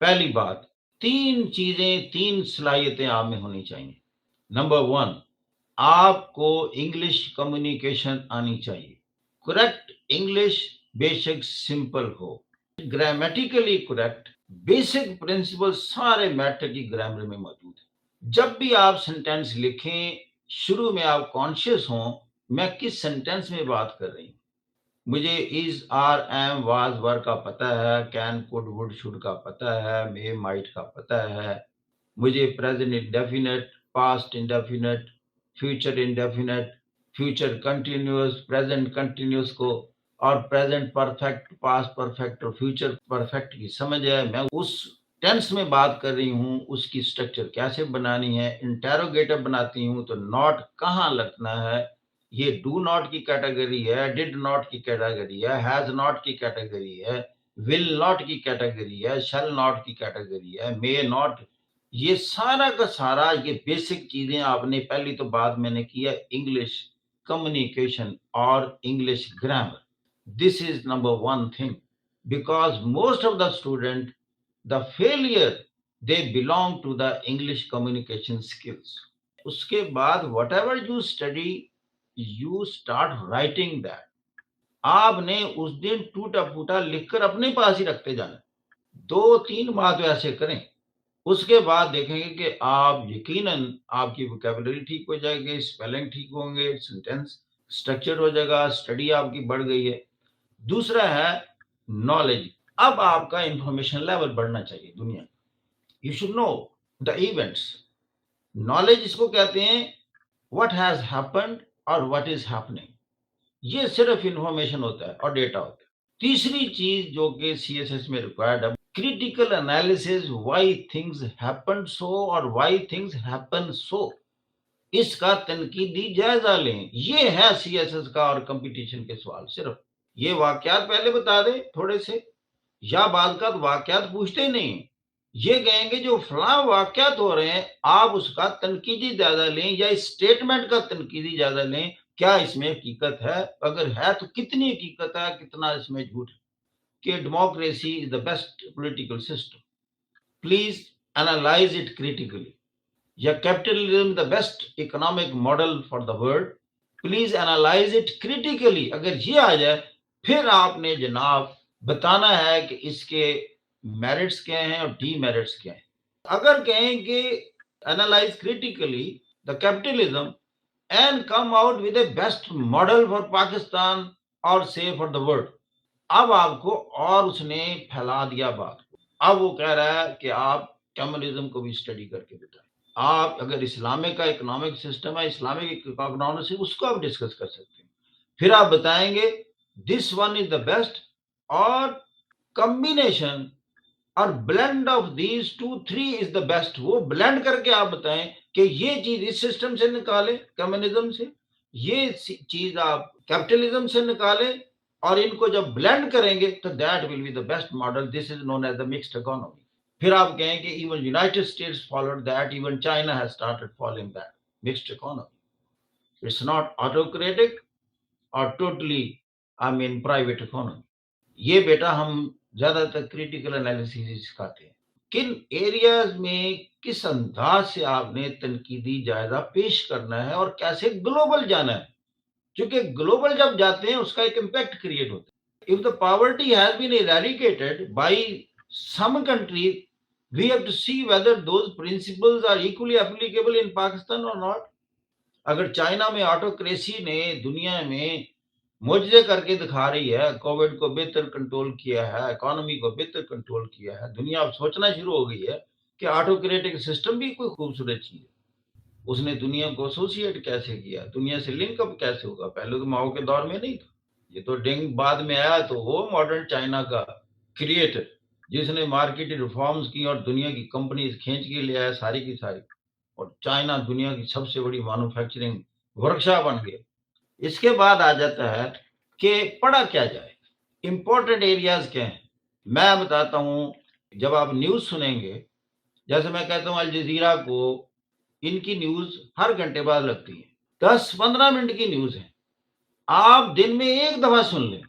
پہلی بات، 3 چیزیں، 3 صلاحیتیں آپ میں ہونی چاہیے۔ نمبر 1، آپ کو انگلش کمیونیکیشن آنی چاہیے۔ کریکٹ انگلش بے شک سمپل ہو، گرامیٹیکلی کریکٹ، بیسک پرنسپل سارے میٹر کی گرامر میں موجود ہے۔ جب بھی آپ سینٹینس لکھیں، شروع میں آپ کانشیس ہوں میں کس سینٹینس میں بات کر رہی ہوں۔ مجھے از، آر، ایم، واز، ور کا پتہ ہے، کین، کوڈ، وڈ، شوڈ کا پتہ ہے، مے، مائٹ کا پتہ ہے، مجھے present indefinite, past indefinite, future indefinite, future continuous, present continuous کو اور پریزنٹ پرفیکٹ، پاسٹ پرفیکٹ اور فیوچر پرفیکٹ کی سمجھ ہے۔ میں اس ٹینس میں بات کر رہی ہوں، اس کی سٹرکچر کیسے بنانی ہے۔ انٹیروگیٹر بناتی ہوں تو ناٹ کہاں لگنا ہے، یہ ڈو ناٹ کی کیٹیگری ہے، ڈڈ ناٹ کی کیٹیگری ہے، ہیز ناٹ کی کیٹیگری ہے، ول ناٹ کی کیٹیگری ہے، شیل ناٹ کی کیٹیگری ہے، مے ناٹ۔ یہ سارا کا سارا یہ بیسک چیزیں آپ نے، پہلی تو بات میں نے کیا انگلش کمیونیکیشن اور English grammar. This is number 1 thing, because most of the student the failure they belong to the English communication skills. اس کے بعد whatever you study you start writing that. آپ نے اس دن ٹوٹا پھوٹا لکھ کر اپنے پاس ہی رکھتے جانا، 2-3 ماہ تو ایسے کریں۔ اس کے بعد دیکھیں گے کہ آپ یقیناً آپ کی ووکیبلری ٹھیک ہو جائے گی، اسپیلنگ ٹھیک ہوں گے، سینٹینس اسٹرکچر ہو جائے گا، اسٹڈی آپ کی بڑھ گئی ہے۔ دوسرا ہے نالج۔ اب آپ کا انفارمیشن لیول بڑھنا چاہیے دنیا کا۔ You should know the events. Knowledge اس کو کہتے ہیں what has happened اور what is happening۔ یہ صرف انفارمیشن ہوتا ہے اور ڈیٹا ہوتا ہے۔ تیسری چیز جو کہ سی ایس ایس میں ریکوائرڈ ہے، critical analysis, why things happen so اور وائی تھنگز ہیپن سو، اس کا تنقیدی جائزہ لیں۔ یہ ہے سی ایس ایس کا اور کمپٹیشن کے سوال۔ صرف یہ واقعات پہلے بتا دیں تھوڑے سے، یا بعض کا واقعات پوچھتے ہی نہیں، یہ کہیں گے جو فلاں واقعات ہو رہے ہیں آپ اس کا تنقیدی جائزہ لیں، یا اس اسٹیٹمنٹ کا تنقیدی جائزہ لیں، کیا اس میں حقیقت ہے، اگر ہے تو کتنی حقیقت ہے، کتنا اس میں جھوٹ ہے۔ کہ democracy is the best political system, please analyse it critically. یا capitalism the best economic model for the world, please analyse it critically. اگر یہ آ جائے پھر آپ نے جناب بتانا ہے کہ اس کے میرٹس کیا ہیں اور ڈی میرٹس کیا ہیں۔ اگر کہیں کہ analyse critically the capitalism and come out with a best model for Pakistan اور سے فار دا ورلڈ، اب آپ کو اور اس نے پھیلا دیا بات کو۔ اب وہ کہہ رہا ہے کہ آپ کمیونزم کو بھی اسٹڈی کر کے بتائیں۔ آپ اگر اسلامک کا اکنامک سسٹم ہے، اسلامک اکنامکس، اس کو آپ ڈسکس کر سکتے ہیں۔ پھر آپ بتائیں گے this one is the best, اور کمبینیشن اور blend of these 2-3 is the best. وہ بلینڈ کر کے آپ بتائیں کہ یہ چیز اس سسٹم سے نکالیں کمیونزم سے، یہ چیز آپ کیپٹلزم سے نکالیں، اور ان کو جب بلینڈ کریں گے تو that will be the best model. This is known as the mixed economy. پھر آپ کہیں کہ even United States followed that, even China has started following that mixed economy. It's not autocratic اور ٹوٹلی پرائیویٹ اکانومی۔ یہ بیٹا ہم زیادہ تر کریٹیکل انالیسز سکھاتے ہیں، کن ایریاز میں کس انداز سے آپ نے تنقیدی جائزہ پیش کرنا ہے اور کیسے گلوبل جانا ہے، کیونکہ گلوبل جب جاتے ہیں اس کا ایک امپیکٹ کریٹ ہوتا ہے۔ if the poverty has been eradicated by some countries, we have to see whether those principles are equally applicable in Pakistan or not۔ اگر چائنا میں آٹوکریسی نے دنیا میں معجزے کر کے دکھا رہی ہے، کووڈ کو بہتر کنٹرول کیا ہے، اکانومی کو بہتر کنٹرول کیا ہے، دنیا اب سوچنا شروع ہو گئی ہے کہ آٹوکریٹک سسٹم بھی کوئی خوبصورت چیز ہے۔ اس نے دنیا کو ایسوسیٹ کیسے کیا، دنیا سے لنک اپ کیسے ہوگا، پہلے تو ماؤ کے دور میں نہیں تھا، یہ تو ڈنگ بعد میں آیا۔ تو وہ ماڈرن چائنا کا کریٹر جس نے مارکیٹ ریفارمز کی اور دنیا کی کمپنیز کھینچ کے لے آیا ساری کی ساری، اور چائنا دنیا کی سب سے بڑی مینوفیکچرنگ ورکشاپ بن گیا۔ اس کے بعد آ جاتا ہے کہ پڑھا کیا جائے، امپورٹنٹ ایریاز کیا ہیں۔ میں بتاتا ہوں، جب آپ نیوز سنیں گے، جیسے میں کہتا ہوں الجزیرہ کو، ان کی نیوز ہر گھنٹے بعد لگتی ہے، 10-15 منٹ کی نیوز ہے، آپ دن میں ایک دفعہ سن لیں،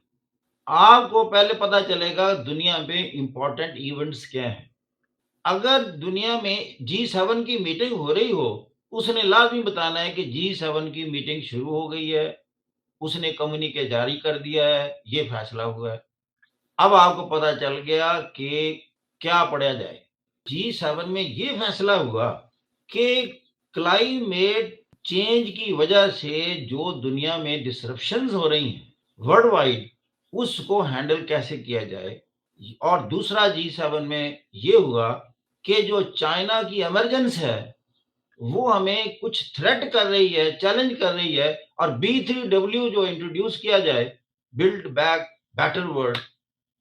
آپ کو پہلے پتا چلے گا دنیا میں امپورٹنٹ ایونٹس کیا ہیں۔ اگر دنیا میں G7 کی میٹنگ ہو رہی ہو، اس نے لازمی بتانا ہے کہ G7 کی میٹنگ شروع ہو گئی ہے، اس نے کمیونیکے جاری کر دیا ہے، یہ فیصلہ ہوا ہے۔ اب آپ کو پتا چل گیا کہ کیا پڑھا جائے۔ G7 میں یہ فیصلہ ہوا کہ کلائمیٹ چینج کی وجہ سے جو دنیا میں ڈسرپشنز ہو رہی ہیں ورلڈ وائڈ، اس کو ہینڈل کیسے کیا جائے۔ اور دوسرا G7 میں یہ ہوا کہ جو چائنا کی ایمرجنس ہے وہ ہمیں کچھ تھریٹ کر رہی ہے، چیلنج کر رہی ہے، اور B3W جو انٹروڈیوس کیا جائے، بلڈ بیک بیٹر ورلڈ،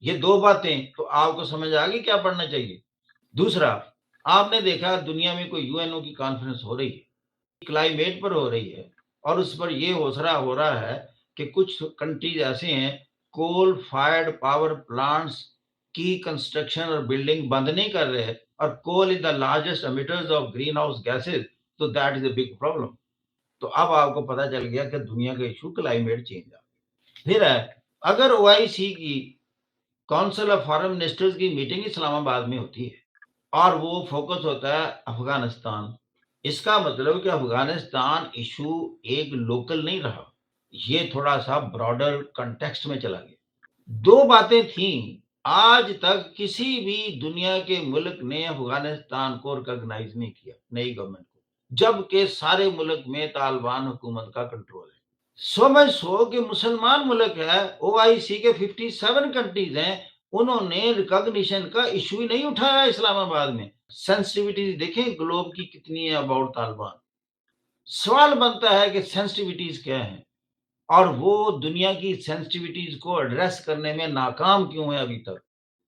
یہ دو باتیں تو آپ کو سمجھ آ گئی کیا پڑھنا چاہیے۔ دوسرا، آپ نے دیکھا دنیا میں کوئی UNO کی کانفرنس ہو رہی ہے، کلائمیٹ پر ہو رہی ہے، اور اس پر یہ حوصلہ ہو رہا ہے کہ کچھ کنٹریز ایسے ہیں کول فائرڈ پاور پلانٹس کی کنسٹرکشن اور بلڈنگ بند نہیں کر رہے، اور coal is the largest emitters of green house gases, تو that is a big problem. تو اب آپ کو پتا چل گیا کہ دنیا کا ایشو کلائمیٹ چینج ہے۔ پھر ہے، اگر OIC کی کونسل آف فارن منسٹرز کی میٹنگ اسلام آباد میں ہوتی ہے اور وہ فوکس ہوتا ہے افغانستان، اس کا مطلب کہ افغانستان ایشو ایک لوکل نہیں رہا، یہ تھوڑا سا براڈر کنٹیکسٹ میں چلا گیا۔ دو باتیں تھیں، آج تک کسی بھی دنیا کے ملک نے افغانستان کو ریکگنائز نہیں کیا، نئی گورنمنٹ کو، جبکہ سارے ملک میں طالبان حکومت کا کنٹرول ہے۔ سمجھ سو کہ مسلمان ملک ہے، OIC کے 57 کنٹریز ہیں، انہوں نے ریکگنیشن کا ایشو ہی نہیں اٹھایا اسلام آباد میں۔ سینسٹیوٹیز دیکھیں گلوب کی کتنی ہے اباؤٹ طالبان۔ سوال بنتا ہے کہ سینسٹیوٹیز کیا ہیں، اور وہ دنیا کی سینسٹیوٹیز کو ایڈریس کرنے میں ناکام کیوں ہیں ابھی تک۔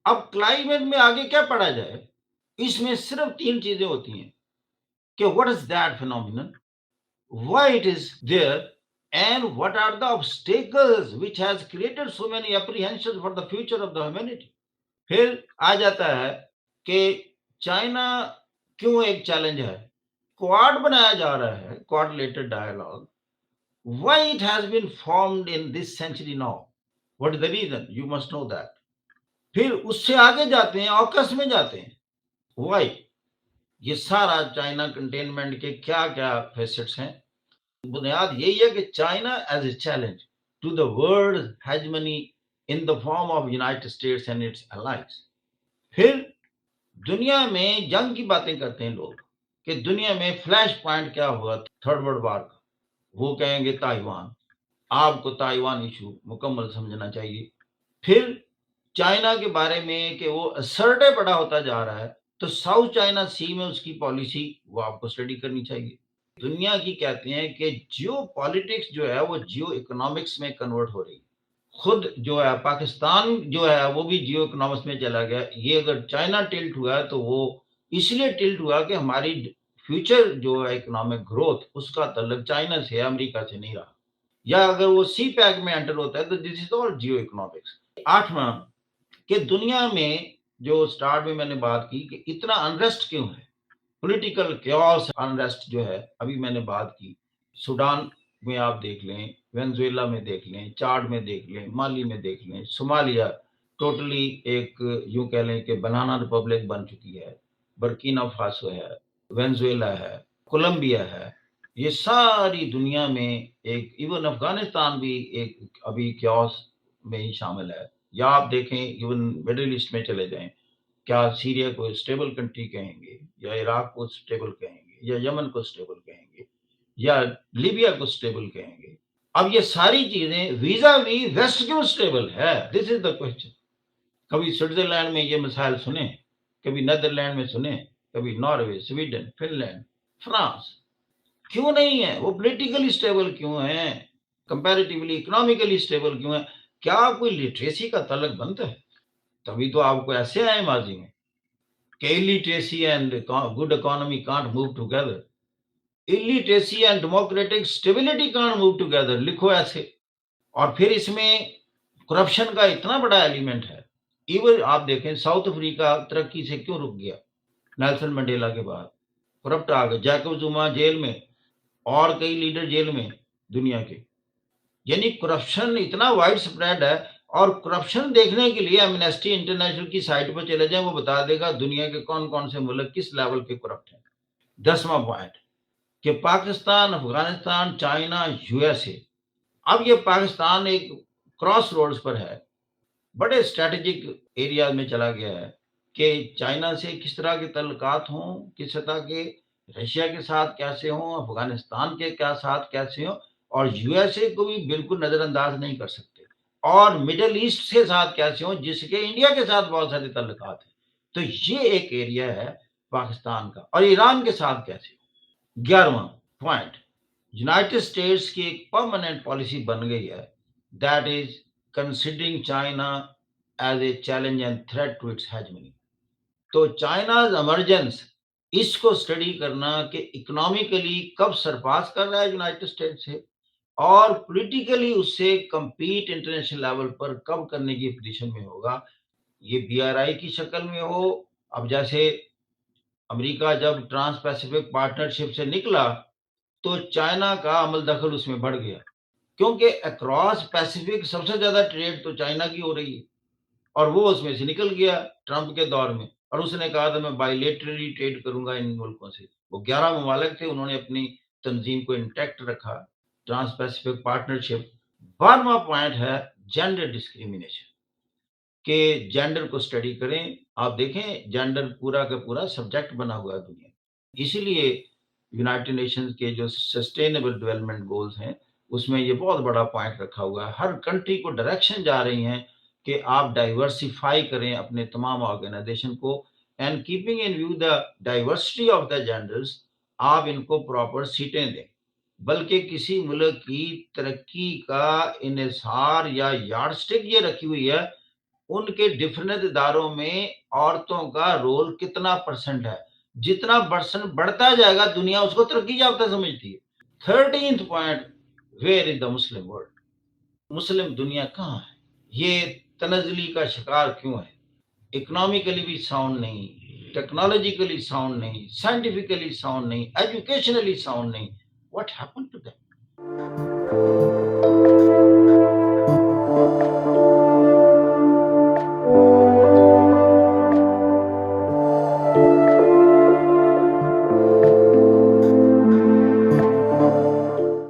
اب کلائمیٹ میں آگے کیا پڑھا جائے، اس میں صرف تین چیزیں ہوتی ہیں کہ what is that phenomenon, why it is there, and what are the obstacles which has created so many apprehensions for the future of the humanity۔ پھر آ جاتا ہے کہ چائنا کیوں ایک چیلنج ہے، کوارڈ بنایا جا رہا ہے، کوارڈلیٹڈ dialogue, why it has been formed in this century now, what is the reason, you must know that۔ پھر اس سے آگے جاتے ہیں، آکس میں جاتے ہیں، why، یہ سارا چائنا کنٹینمنٹ کے کیا کیا فیسٹس ہیں۔ بنیاد یہی ہے کہ China as a challenge to the world hegemony in the form of United States and its allies. پھر دنیا میں جنگ کی باتیں کرتے ہیں لوگ کہ دنیا میں فلیش پوائنٹ کیا ہوا تھرڈ ورلڈ وار کا، وہ کہیں گے تائیوان۔ آپ کو تائیوان ایشو مکمل سمجھنا چاہیے۔ پھر چائنا کے بارے میں کہ وہ اسرٹے پڑا ہوتا جا رہا ہے، تو ساؤتھ چائنا سی میں اس کی پالیسی وہ آپ کو اسٹڈی کرنی چاہیے۔ دنیا کی کہتے ہیں کہ جیو پالیٹکس جو ہے وہ جیو اکنامکس میں کنورٹ ہو رہی ہے۔ خود جو ہے پاکستان جو ہے وہ بھی جیو اکنامکس میں چلا گیا۔ یہ اگر چائنا ٹلٹ ہوا ہے تو وہ اس لیے ٹلٹ ہوا کہ ہماری فیوچر جو ہے اکنامک گروتھ اس کا تعلق چائنا سے، امریکہ سے نہیں رہا۔ یا اگر وہ سی پیک میں انٹر ہوتا ہے تو دس از آل جیو اکنامکس۔ آٹھواں کہ دنیا میں جو سٹارٹ میں نے بات کی کہ اتنا انریسٹ کیوں ہے، پولیٹیکل کیوس انریسٹ جو ہے، ابھی میں نے بات کی، سوڈان میں آپ دیکھ لیں، وینزویلا میں دیکھ لیں، چاڈ میں دیکھ لیں، مالی میں دیکھ لیں، صومالیہ ٹوٹلی ایک یوں کہہ لیں کہ بنانا ریپبلک بن چکی ہے، برکینا فاسو ہے، وینزویلا ہے، کولمبیا ہے، یہ ساری دنیا میں ایک، ایون افغانستان بھی ایک ابھی کیوس میں ہی شامل ہے۔ یا آپ دیکھیں ایون مڈل ایسٹ میں چلے جائیں، کیا سیریا کو اسٹیبل کنٹری کہیں گے، یا عراق کو اسٹیبل کہیں گے، یا یمن کو اسٹیبل کہیں گے، یا لیبیا کو اسٹیبل کہیں گے۔ اب یہ ساری چیزیں ویزا وی ویسٹ کیوں اسٹیبل ہے، دس از دا کوشچن۔ کبھی سوئٹزرلینڈ میں یہ مسائل سنیں، کبھی نیدرلینڈ میں سنیں، کبھی Norway, Sweden, Finland, France, کیوں نہیں ہے وہ پولیٹیکلی اسٹیبل کیوں ہیں، کمپیریٹیولی اکنامیکلی اسٹیبل کیوں ہیں؟ کیا کوئی لٹریسی کا تعلق بنتا ہے؟ تبھی تو آپ کو ایسے آئے ماضی میں کہ illiteracy and good economy can't move together, illiteracy and democratic stability can't move together، لکھو ایسے۔ اور پھر اس میں کرپشن کا اتنا بڑا ایلیمنٹ ہے، ایون آپ دیکھیں ساؤتھ افریقہ ترقی سے کیوں رک گیا نیلسن منڈیلا کے بعد، کرپٹ آ گئے، جیکب زما جیل میں اور کئی لیڈر جیل میں دنیا کے، یعنی کرپشن اتنا وائڈ سپریڈ ہے۔ اور کرپشن دیکھنے کے لیے ایمنسٹی انٹرنیشنل کی سائٹ پر چلے جائیں، وہ بتا دے گا دنیا کے کون کون سے ملک کس لیول کے کرپٹ ہیں۔ 10واں پوائنٹ کہ Pakistan, Afghanistan, China, U S A, اب یہ پاکستان ایک کراس روڈز پر ہے، بڑے اسٹریٹجک ایریا میں چلا گیا ہے کہ چائنا سے کس طرح کے تعلقات ہوں، کس طرح کے، رشیا کے ساتھ کیسے ہوں، افغانستان کے ساتھ کیسے ہوں، اور یو ایس اے کو بھی بالکل نظر انداز نہیں کر سکتے، اور مڈل ایسٹ کے ساتھ کیسے ہوں جس کے انڈیا کے ساتھ بہت سارے تعلقات ہیں۔ تو یہ ایک ایریا ہے پاکستان کا، اور ایران کے ساتھ کیسے ہوں۔ 11واں پوائنٹ، یونائٹڈ اسٹیٹس کی ایک پرماننٹ پالیسی بن گئی ہے، that is considering China as a challenge and threat to its hegemony۔ تو چائناز ایمرجنس، اس کو اسٹڈی کرنا کہ اکنامیکلی کب سرپاس کر رہا ہے یونائٹڈ اسٹیٹ سے، اور پولیٹیکلی اس سے کمپیٹ انٹرنیشنل لیول پر کب کرنے کی پوزیشن میں ہوگا، یہ بی آر آئی کی شکل میں ہو۔ اب جیسے امریکہ جب ٹرانس پیسیفک پارٹنرشپ سے نکلا تو چائنا کا عمل دخل اس میں بڑھ گیا، کیونکہ اکراس پیسیفک سب سے زیادہ ٹریڈ تو چائنا کی ہو رہی ہے، اور وہ اس میں سے نکل گیا ٹرمپ کے دور میں، اور اس نے کہا تھا میں بائی لیٹرلی ٹریڈ کروں گا ان ملکوں سے۔ وہ 11 ممالک تھے، انہوں نے اپنی تنظیم کو انٹیکٹ رکھا، ٹرانس پیسیفک پارٹنرشپ۔ 12واں پوائنٹ ہے جینڈر ڈسکریمنیشن، کہ جینڈر کو اسٹڈی کریں۔ آپ دیکھیں جینڈر پورا کا پورا سبجیکٹ بنا ہوا ہے دنیا، اسی لیے یونائٹڈ نیشنز کے جو سسٹینیبل ڈیولپمنٹ گولز ہیں اس میں یہ بہت بڑا پوائنٹ رکھا ہوا ہے۔ ہر کنٹری کو ڈائریکشن جا رہی ہیں کہ آپ ڈائیورسیفائی کریں اپنے تمام آرگنائزیشن کو، and keeping in view the diversity of the genders, آپ ان کو پراپر سیٹیں دیں۔ بلکہ کسی ملک کی ترقی کا انحصار یا یارڈ سٹک یہ رکھی ہوئی ہے ان کے ڈفرینٹ اداروں میں عورتوں کا رول کتنا پرسنٹ ہے، جتنا پرسنٹ بڑھتا جائے گا دنیا اس کو ترقی یافتہ سمجھتی ہے۔ 13th point, where is the Muslim world, مسلم دنیا کہاں ہے، یہ تنزلی کا شکار کیوں ہے، اکنامیکلی بھی ساؤنڈ نہیں، ٹیکنالوجیکلی ساؤنڈ نہیں، سائنٹیفکلی ساؤنڈ نہیں، ایجوکیشنلی ساؤنڈ نہیں، واٹ ہیپن ٹو دیم؟